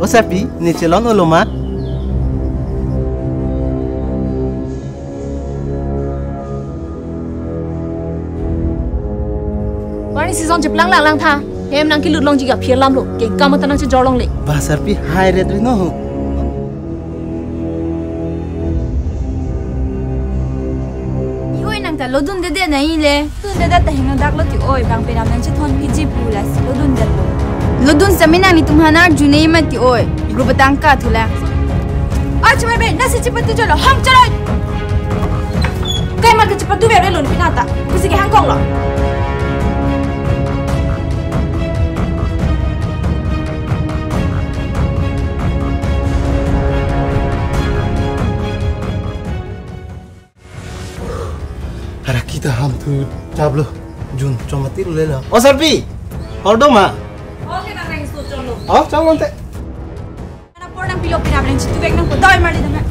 Osapi, ni celon oloma. Wani season ceplang lang tha. Hem nang ki lut long jiga phier lam lo. Ke kam tanang che jorong le. Basarpi hai red no. Ioi nang ta lodun de nahi le. Tu de ta heng dak lo ti oi bang pe nam nang che thon ki ji pula si lodun de. Lodun samina ni tumhana junei ma ti oi. Group tang ka thula. Ach me be nasi chipatu chalo hang chalai. Kai ma ke chipatu be re lon pinata. Kusi ke hang kong lo. Kita ham tu cablo Jun cuma tiru lela. Oh Sarpi, ordo ma. Okay nang nang isu cholo. Oh, cakap nanti. Ana por nang pilo pinabren chitu beg nang ko doi mari dame.